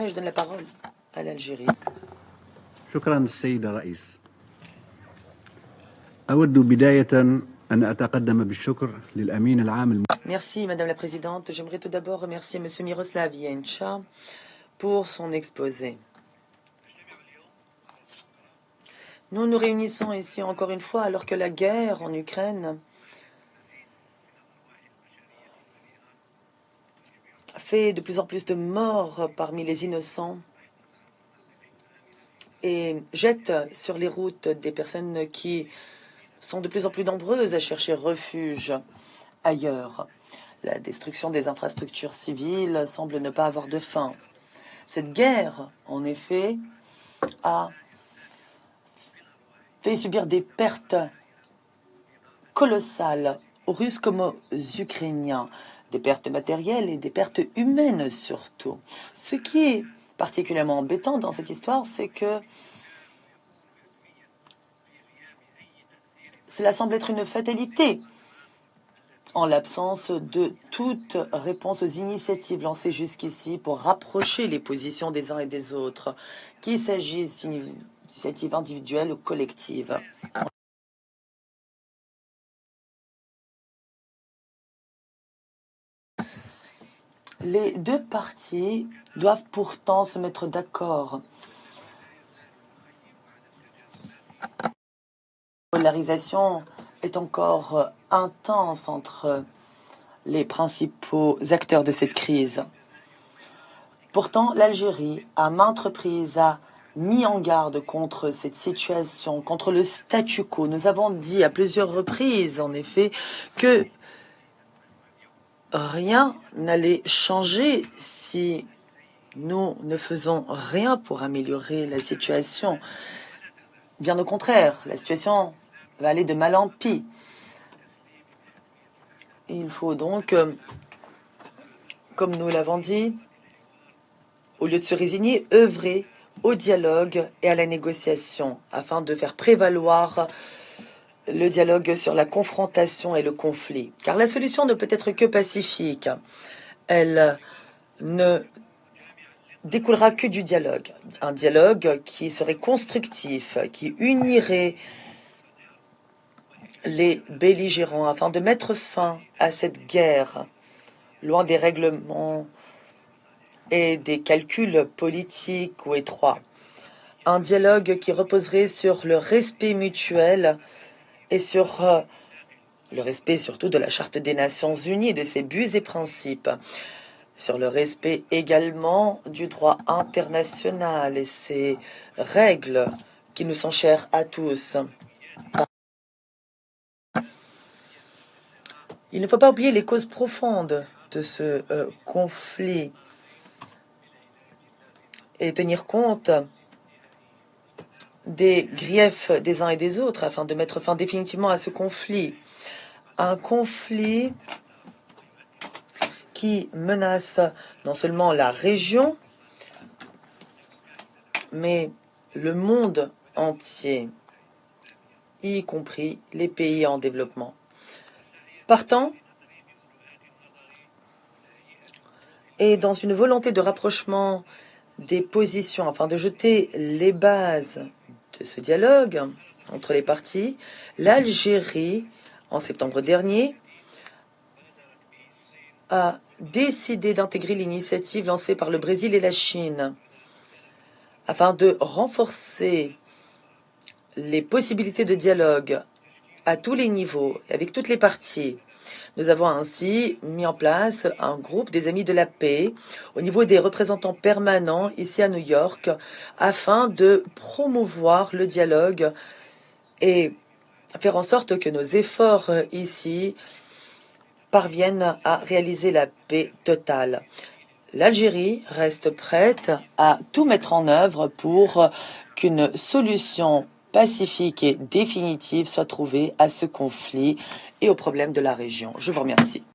Je donne la parole à l'Algérie. شكرا السيد الرئيس. أود بداية أن أتقدم بالشكر للأمين العام. Merci Madame la Présidente. J'aimerais tout d'abord remercier Monsieur Miroslav Jenča pour son exposé. Nous nous réunissons ici encore une fois alors que la guerre en Ukraine fait de plus en plus de morts parmi les innocents et jette sur les routes des personnes qui sont de plus en plus nombreuses à chercher refuge ailleurs. La destruction des infrastructures civiles semble ne pas avoir de fin. Cette guerre, en effet, a fait subir des pertes colossales aux Russes comme aux Ukrainiens, des pertes matérielles et des pertes humaines surtout. Ce qui est particulièrement embêtant dans cette histoire, c'est que cela semble être une fatalité en l'absence de toute réponse aux initiatives lancées jusqu'ici pour rapprocher les positions des uns et des autres, qu'il s'agisse d'initiatives individuelles ou collectives. Les deux parties doivent pourtant se mettre d'accord. La polarisation est encore intense entre les principaux acteurs de cette crise. Pourtant, l'Algérie, à maintes reprises, a mis en garde contre cette situation, contre le statu quo. Nous avons dit à plusieurs reprises, en effet, que rien n'allait changer si nous ne faisons rien pour améliorer la situation. Bien au contraire, la situation va aller de mal en pis. Il faut donc, comme nous l'avons dit, au lieu de se résigner, œuvrer au dialogue et à la négociation afin de faire prévaloir le dialogue sur la confrontation et le conflit. Car la solution ne peut être que pacifique. Elle ne découlera que du dialogue. Un dialogue qui serait constructif, qui unirait les belligérants afin de mettre fin à cette guerre, loin des règlements et des calculs politiques ou étroits. Un dialogue qui reposerait sur le respect mutuel et sur le respect surtout de la Charte des Nations Unies, de ses buts et principes, sur le respect également du droit international et ses règles qui nous sont chères à tous. Il ne faut pas oublier les causes profondes de ce conflit et tenir compte des griefs des uns et des autres afin de mettre fin définitivement à ce conflit. Un conflit qui menace non seulement la région, mais le monde entier, y compris les pays en développement. Partant, et dans une volonté de rapprochement des positions afin de jeter les bases de ce dialogue entre les parties, l'Algérie, en septembre dernier, a décidé d'intégrer l'initiative lancée par le Brésil et la Chine afin de renforcer les possibilités de dialogue à tous les niveaux, avec toutes les parties. Nous avons ainsi mis en place un groupe des Amis de la Paix au niveau des représentants permanents ici à New York afin de promouvoir le dialogue et faire en sorte que nos efforts ici parviennent à réaliser la paix totale. L'Algérie reste prête à tout mettre en œuvre pour qu'une solution pacifique et définitive soit trouvée à ce conflit et aux problèmes de la région. Je vous remercie.